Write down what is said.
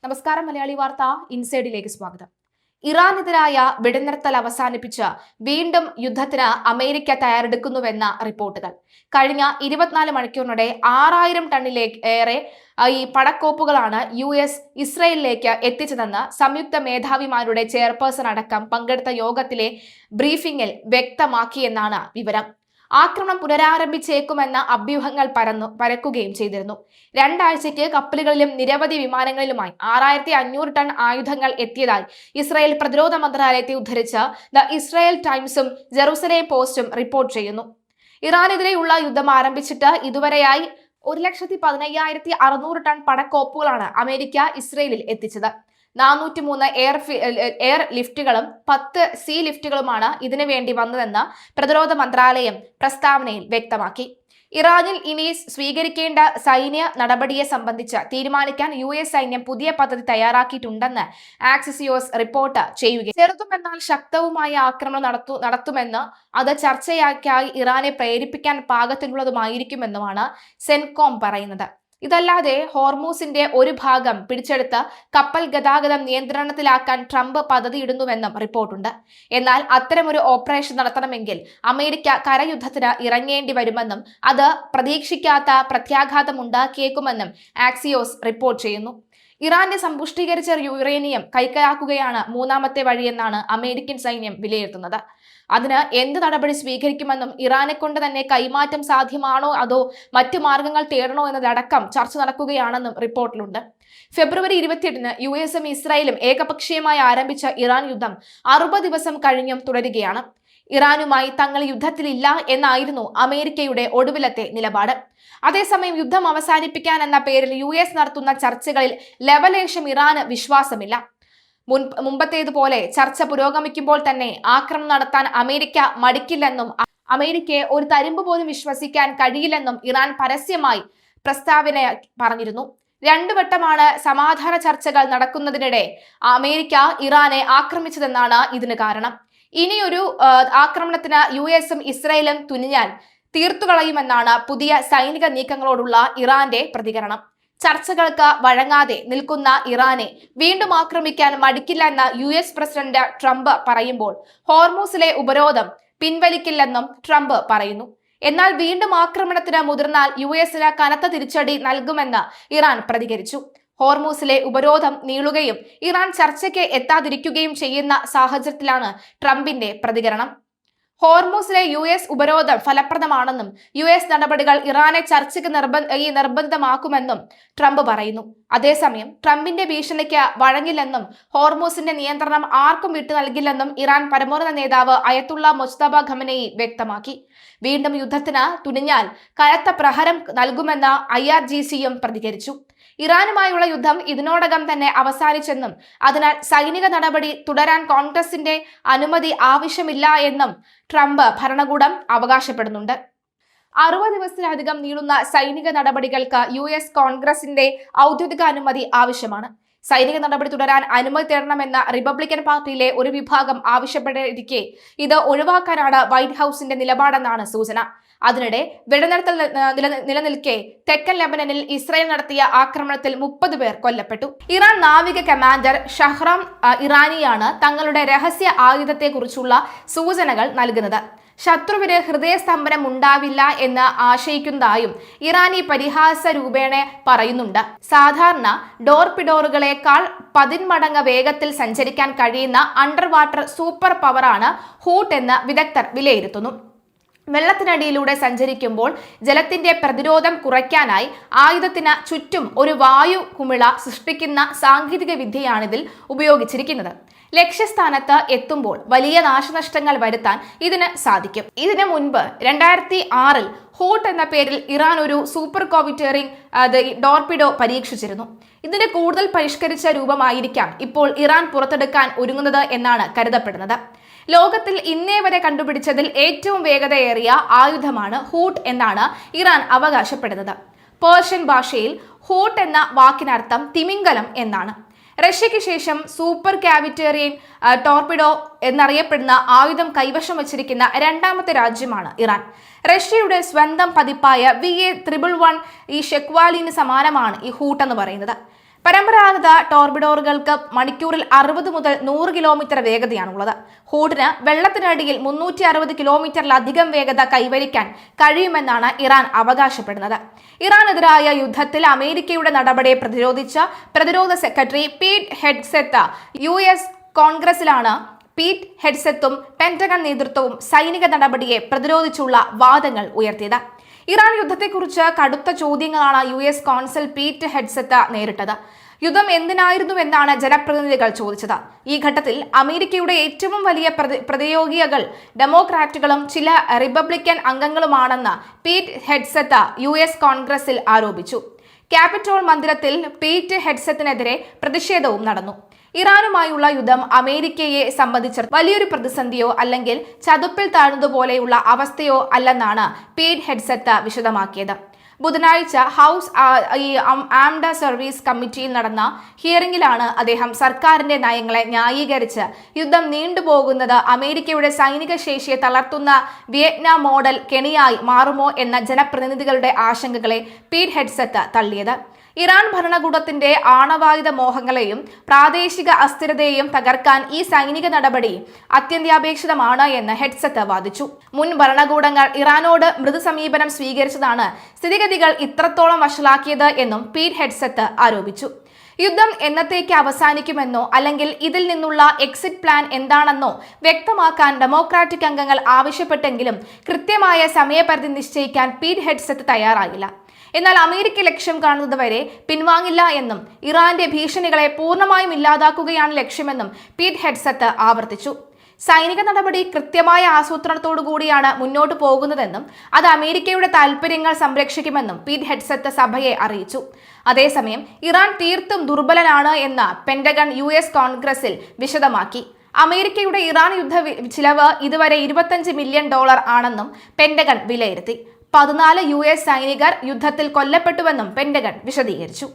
നമസ്കാരം. മലയാളി വാർത്ത ഇൻസൈഡിലേക്ക് സ്വാഗതം. ഇറാനെതിരായ വെടിനിർത്തൽ അവസാനിപ്പിച്ച് വീണ്ടും യുദ്ധത്തിന് അമേരിക്ക തയ്യാറെടുക്കുന്നുവെന്ന റിപ്പോർട്ടുകൾ. കഴിഞ്ഞ 24 മണിക്കൂറിനിടെ 6000 ടണ്ണിലേറെ ഈ പടക്കോപ്പുകളാണ് US ഇസ്രയേലിലേക്ക് എത്തിച്ചതെന്ന് സംയുക്ത മേധാവിമാരുടെ ചെയർപേഴ്സൺ അടക്കം പങ്കെടുത്ത യോഗത്തിലെ ബ്രീഫിംഗിൽ വ്യക്തമാക്കിയെന്നാണ് വിവരം. ആക്രമണം പുനരാരംഭിച്ചേക്കുമെന്ന അഭ്യൂഹങ്ങൾ പരക്കുകയും ചെയ്തിരുന്നു. 2 ആഴ്ചയ്ക്ക് കപ്പലുകളിലും നിരവധി വിമാനങ്ങളിലുമായി 6500 ടൺ ആയുധങ്ങൾ എത്തിയതായി ഇസ്രായേൽ പ്രതിരോധ മന്ത്രാലയത്തെ ഉദ്ധരിച്ച് ദ ഇസ്രായേൽ ടൈംസും ജെറുസലേം പോസ്റ്റും റിപ്പോർട്ട് ചെയ്യുന്നു. ഇറാനെതിരെയുള്ള യുദ്ധം ആരംഭിച്ചിട്ട് ഇതുവരെയായി 1,15,600 ടൺ പടക്കോപ്പുകളാണ് അമേരിക്ക ഇസ്രയേലിൽ എത്തിച്ചത്. 403 എയർ ലിഫ്റ്റുകളും 10 സീ ലിഫ്റ്റുകളുമാണ് ഇതിനു വേണ്ടി വന്നതെന്ന് പ്രതിരോധ മന്ത്രാലയം പ്രസ്താവനയിൽ വ്യക്തമാക്കി. ഇറാനിൽ ഇനി സ്വീകരിക്കേണ്ട സൈന്യ നടപടിയെ സംബന്ധിച്ച് തീരുമാനിക്കാൻ US സൈന്യം പുതിയ പദ്ധതി തയ്യാറാക്കിയിട്ടുണ്ടെന്ന് ആക്സിയോസ് റിപ്പോർട്ട് ചെയ്യുകയും ചെറുതും എന്നാൽ ശക്തവുമായ ആക്രമണം നടത്തുമെന്ന് അത് ചർച്ചയാക്കായി ഇറാനെ പ്രേരിപ്പിക്കാൻ പാകത്തിനുള്ളതുമായിരിക്കുമെന്നുമാണ് സെൻകോം പറയുന്നത്. ഇതല്ലാതെ ഹോർമൂസിന്റെ ഒരു ഭാഗം പിടിച്ചെടുത്ത് കപ്പൽ ഗതാഗതം നിയന്ത്രണത്തിലാക്കാൻ ട്രംപ് പദ്ധതിയിടുന്നുവെന്നും റിപ്പോർട്ടുണ്ട്. എന്നാൽ അത്തരമൊരു ഓപ്പറേഷൻ നടത്തണമെങ്കിൽ അമേരിക്ക കരയുദ്ധത്തിന് ഇറങ്ങേണ്ടി വരുമെന്നും അത് പ്രതീക്ഷിക്കാത്ത പ്രത്യാഘാതം ഉണ്ടാക്കിയേക്കുമെന്നും ആക്സിയോസ് റിപ്പോർട്ട് ചെയ്യുന്നു. ഇറാന്റെ സമ്പുഷ്ടീകരിച്ച യുറേനിയം കൈക്കലാക്കുകയാണ് മൂന്നാമത്തെ വഴിയെന്നാണ് അമേരിക്കൻ സൈന്യം വിലയിരുത്തുന്നത്. അതിന് എന്ത് നടപടി സ്വീകരിക്കുമെന്നും ഇറാനെ കൊണ്ട് തന്നെ കൈമാറ്റം സാധ്യമാണോ അതോ മറ്റു മാർഗങ്ങൾ തേടണോ എന്നതടക്കം ചർച്ച നടക്കുകയാണെന്നും റിപ്പോർട്ടിലുണ്ട്. ഫെബ്രുവരി 28-ന് US-ഉം ഇസ്രായേലും ഏകപക്ഷീയമായി ആരംഭിച്ച ഇറാൻ യുദ്ധം 60 ദിവസം കഴിഞ്ഞും തുടരുകയാണ്. ഇറാനുമായി തങ്ങൾ യുദ്ധത്തിലില്ല എന്നായിരുന്നു അമേരിക്കയുടെ ഒടുവിലത്തെ നിലപാട്. അതേസമയം യുദ്ധം അവസാനിപ്പിക്കാൻ എന്ന പേരിൽ US നടത്തുന്ന ചർച്ചകളിൽ ലവലേശം ഇറാന് വിശ്വാസമില്ല. മുമ്പത്തേതുപോലെ ചർച്ച പുരോഗമിക്കുമ്പോൾ തന്നെ ആക്രമണം നടത്താൻ അമേരിക്ക മടിക്കില്ലെന്നും അമേരിക്കയെ ഒരു തരിമ്പ് പോലും വിശ്വസിക്കാൻ കഴിയില്ലെന്നും ഇറാൻ പരസ്യമായി പ്രസ്താവന പറഞ്ഞിരുന്നു. 2 വട്ടമാണ് സമാധാന ചർച്ചകൾ നടക്കുന്നതിനിടെ അമേരിക്ക ഇറാനെ ആക്രമിച്ചതെന്നാണ് ഇതിന് കാരണം. ഇനിയൊരു ആക്രമണത്തിന് US-ഉം ഇസ്രായേലും തുനിഞ്ഞാൽ തീർത്തുകളയുമെന്നാണ് പുതിയ സൈനിക നീക്കങ്ങളോടുള്ള ഇറാന്റെ പ്രതികരണം. ചർച്ചകൾക്ക് വഴങ്ങാതെ നിൽക്കുന്ന ഇറാനെ വീണ്ടും ആക്രമിക്കാൻ മടിക്കില്ലെന്ന് US പ്രസിഡന്റ് ട്രംപ് പറയുമ്പോൾ ഹോർമൂസിലെ ഉപരോധം പിൻവലിക്കില്ലെന്നും ട്രംപ് പറയുന്നു. എന്നാൽ വീണ്ടും ആക്രമണത്തിന് മുതിർന്നാൽ US-ന് കനത്ത തിരിച്ചടി നൽകുമെന്ന് ഇറാൻ പ്രതികരിച്ചു. ഹോർമൂസിലെ ഉപരോധം നീളുകയും ഇറാൻ ചർച്ചയ്ക്ക് എത്താതിരിക്കുകയും ചെയ്യുന്ന സാഹചര്യത്തിലാണ് ട്രംപിന്റെ പ്രതികരണം. ഹോർമൂസിലെ US ഉപരോധം ഫലപ്രദമാണെന്നും US നടപടികൾ ഇറാനെ ചർച്ചയ്ക്ക് നിർബന്ധിതമാക്കുമെന്നും ട്രംപ് പറയുന്നു. അതേസമയം ട്രംപിന്റെ ഭീഷണിക്ക് വഴങ്ങില്ലെന്നും ഹോർമൂസിന്റെ നിയന്ത്രണം ആർക്കും വിട്ടു നൽകില്ലെന്നും ഇറാൻ പരമോന്നത നേതാവ് അയത്തുള്ള മുജ്തബ ഖമനേയി വ്യക്തമാക്കി. വീണ്ടും യുദ്ധത്തിന് തുനിഞ്ഞാൽ കനത്ത പ്രഹരം നൽകുമെന്ന് IRGC-യും പ്രതികരിച്ചു. ഇറാനുമായുള്ള യുദ്ധം ഇതിനോടകം തന്നെ അവസാനിച്ചെന്നും അതിനാൽ സൈനിക നടപടി തുടരാൻ കോൺഗ്രസിന്റെ അനുമതി ആവശ്യമില്ല എന്നും ട്രംപ് ഭരണകൂടം അവകാശപ്പെടുന്നുണ്ട്. 60 ദിവസത്തിലധികം നീളുന്ന സൈനിക നടപടികൾക്ക് US കോൺഗ്രസിന്റെ ഔദ്യോഗിക അനുമതി ആവശ്യമാണ്. സൈനിക നടപടി തുടരാൻ അനുമതി തേടണമെന്ന റിപ്പബ്ലിക്കൻ പാർട്ടിയിലെ ഒരു വിഭാഗം ആവശ്യപ്പെട്ടിരിക്കെ ഇത് ഒഴിവാക്കാനാണ് വൈറ്റ് ഹൌസിന്റെ നിലപാടെന്നാണ് സൂചന. അതിനിടെ വെടിനിർത്തൽ നിലനിൽക്കെ തെക്കൻ ലെബനനിൽ ഇസ്രായേൽ നടത്തിയ ആക്രമണത്തിൽ 30 പേർ കൊല്ലപ്പെട്ടു. ഇറാൻ നാവിക കമാൻഡർ ഷഹ്റാം ഇറാനിയാണ് തങ്ങളുടെ രഹസ്യ ആയുധത്തെക്കുറിച്ചുള്ള സൂചനകൾ നൽകുന്നത്. ശത്രുവിന് ഹൃദയസ്തംഭനം ഉണ്ടാവില്ല എന്ന് ആശയിക്കുന്നതായും ഇറാനി പരിഹാസ രൂപേണ പറയുന്നുണ്ട്. സാധാരണ ഡോർപിഡോറുകളെക്കാൾ 10 മടങ്ങ് വേഗത്തിൽ സഞ്ചരിക്കാൻ കഴിയുന്ന അണ്ടർ വാട്ടർ സൂപ്പർ പവറാണ് ഹൂട്ട് എന്ന് വിദഗ്ധർ വിലയിരുത്തുന്നു. വെള്ളത്തിനടിയിലൂടെ സഞ്ചരിക്കുമ്പോൾ ജലത്തിന്റെ പ്രതിരോധം കുറയ്ക്കാനായി ആയുധത്തിന് ചുറ്റും ഒരു വായു കുമിള സൃഷ്ടിക്കുന്ന സാങ്കേതിക വിദ്യയാണിതിൽ ഉപയോഗിച്ചിരിക്കുന്നത്. ലക്ഷ്യസ്ഥാനത്ത് എത്തുമ്പോൾ വലിയ നാശനഷ്ടങ്ങൾ വരുത്താൻ ഇതിന് സാധിക്കും. ഇതിനു മുൻപ് 2006-ൽ ഹൂട്ട് എന്ന പേരിൽ ഇറാൻ ഒരു സൂപ്പർ കോവിറ്ററിംഗ് ടോർപിഡോ പരീക്ഷിച്ചിരുന്നു. ഇതിന്റെ കൂടുതൽ പരിഷ്കരിച്ച രൂപമായിരിക്കാം ഇപ്പോൾ ഇറാൻ പുറത്തെടുക്കാൻ ഒരുങ്ങുന്നത് എന്നാണ് കരുതപ്പെടുന്നത്. ലോകത്തിൽ ഇന്നേ വരെ കണ്ടുപിടിച്ചതിൽ ഏറ്റവും വേഗതയേറിയ ആയുധമാണ് ഹൂട്ട് എന്നാണ് ഇറാൻ അവകാശപ്പെടുന്നത്. പേർഷ്യൻ ഭാഷയിൽ ഹൂട്ട് എന്ന വാക്കിനർത്ഥം തിമിംഗലം എന്നാണ്. റഷ്യയ്ക്ക് ശേഷം സൂപ്പർ കാവിറ്റേറിയൻ ടോർപിഡോ എന്നറിയപ്പെടുന്ന ആയുധം കൈവശം വച്ചിരിക്കുന്ന 2ാമത്തെ രാജ്യമാണ് ഇറാൻ. റഷ്യയുടെ സ്വന്തം പതിപ്പായ VA-111 ഈ ഷെക്വാലിന് സമാനമാണ് ഈ ഹൂട്ട് എന്ന് പറയുന്നത്. പരമ്പരാഗത ടോർപിഡോറുകൾക്ക് മണിക്കൂറിൽ 60 മുതൽ 100 കിലോമീറ്റർ വേഗതയാണുള്ളത്. ഹൂഡിന് വെള്ളത്തിനടിയിൽ 360 കിലോമീറ്ററിലധികം വേഗത കൈവരിക്കാൻ കഴിയുമെന്നാണ് ഇറാൻ അവകാശപ്പെടുന്നത്. ഇറാനെതിരായ യുദ്ധത്തിൽ അമേരിക്കയുടെ നടപടിയെ പ്രതിരോധിച്ച പ്രതിരോധ സെക്രട്ടറി പീറ്റ് ഹെഗ്സെത്ത് US കോൺഗ്രസിലാണ് പീറ്റ് ഹെഗ്സെത്തും പെന്റഗൺ നേതൃത്വവും സൈനിക നടപടിയെ പ്രതിരോധിച്ചുള്ള വാദങ്ങൾ ഉയർത്തിയത്. ഇറാൻ യുദ്ധത്തെക്കുറിച്ച് കടുത്ത ചോദ്യങ്ങളാണ് US കോൺസൽ പീറ്റ് ഹെഗ്സെത്ത് നേരിട്ടത്. യുദ്ധം എന്തിനായിരുന്നുവെന്നാണ് ജനപ്രതിനിധികൾ ചോദിച്ചത്. ഈ ഘട്ടത്തിൽ അമേരിക്കയുടെ ഏറ്റവും വലിയ പ്രതിയോഗികൾ ഡെമോക്രാറ്റുകളും ചില റിപ്പബ്ലിക്കൻ അംഗങ്ങളുമാണെന്ന് പീറ്റ് ഹെഗ്സെത്ത് US കോൺഗ്രസിൽ ആരോപിച്ചു. ക്യാപിറ്റോൾ മന്ദിരത്തിൽ പീറ്റ് ഹെഗ്സെത്തിനെതിരെ പ്രതിഷേധവും നടന്നു. ഇറാനുമായുള്ള യുദ്ധം അമേരിക്കയെ സംബന്ധിച്ച് വലിയൊരു പ്രതിസന്ധിയോ അല്ലെങ്കിൽ ചതുപ്പിൽ താഴ്ന്നതുപോലെയുള്ള അവസ്ഥയോ അല്ലെന്നാണ് പീറ്റ് ഹെഗ്സെത്ത് വിശദമാക്കിയത്. ബുധനാഴ്ച ഹൗസ് ആംഡ് സർവീസ് കമ്മിറ്റിയിൽ നടന്ന ഹിയറിംഗിലാണ് അദ്ദേഹം സർക്കാരിന്റെ നയങ്ങളെ ന്യായീകരിച്ച് യുദ്ധം നീണ്ടുപോകുന്നത് അമേരിക്കയുടെ സൈനിക ശേഷിയെ തളർത്തുന്ന വിയറ്റ്നാം മോഡൽ കെണിയായി മാറുമോ എന്ന ജനപ്രതിനിധികളുടെ ആശങ്കകളെ പീറ്റ് ഹെഗ്സെത്ത് തള്ളിയത്. ഇറാൻ ഭരണകൂടത്തിന്റെ ആണവായുധ മോഹങ്ങളെയും പ്രാദേശിക അസ്ഥിരതയെയും തകർക്കാൻ ഈ സൈനിക നടപടി അത്യന്താപേക്ഷിതമാണ് എന്ന് ഹെഗ്സെത്ത് വാദിച്ചു. മുൻ ഭരണകൂടങ്ങൾ ഇറാനോട് മൃദു സമീപനം സ്വീകരിച്ചതാണ് സ്ഥിതിഗതികൾ ഇത്രത്തോളം വഷളാക്കിയത് എന്നും പീറ്റ് ഹെഗ്സെത്ത് ആരോപിച്ചു. യുദ്ധം എന്നത്തേക്ക് അവസാനിക്കുമെന്നോ അല്ലെങ്കിൽ ഇതിൽ നിന്നുള്ള എക്സിറ്റ് പ്ലാൻ എന്താണെന്നോ വ്യക്തമാക്കാൻ ഡെമോക്രാറ്റിക് അംഗങ്ങൾ ആവശ്യപ്പെട്ടെങ്കിലും കൃത്യമായ സമയപരിധി നിശ്ചയിക്കാൻ പീറ്റ് ഹെഗ്സെത്ത് തയ്യാറായില്ല. എന്നാൽ അമേരിക്ക ലക്ഷ്യം കാണുന്നതുവരെ പിൻവാങ്ങില്ല എന്നും ഇറാന്റെ ഭീഷണികളെ പൂർണ്ണമായും ഇല്ലാതാക്കുകയാണ് ലക്ഷ്യമെന്നും പീറ്റ് ഹെഗ്സെത്ത് ആവർത്തിച്ചു. സൈനിക നടപടി കൃത്യമായ ആസൂത്രണത്തോടു കൂടിയാണ് മുന്നോട്ട് പോകുന്നതെന്നും അത് അമേരിക്കയുടെ താൽപര്യങ്ങൾ സംരക്ഷിക്കുമെന്നും പീറ്റ് ഹെഗ്സെത്ത് സഭയെ അറിയിച്ചു. അതേസമയം ഇറാൻ തീർത്തും ദുർബലനാണ് എന്ന് പെന്റഗൺ US കോൺഗ്രസിൽ വിശദമാക്കി. അമേരിക്കയുടെ ഇറാൻ യുദ്ധ ചിലവ് ഇതുവരെ $25 മില്യൺ ആണെന്നും പെന്റഗൺ വിലയിരുത്തി. 14 US സൈനികർ യുദ്ധത്തിൽ കൊല്ലപ്പെട്ടുവെന്നും പെന്റഗൺ വിശദീകരിച്ചു.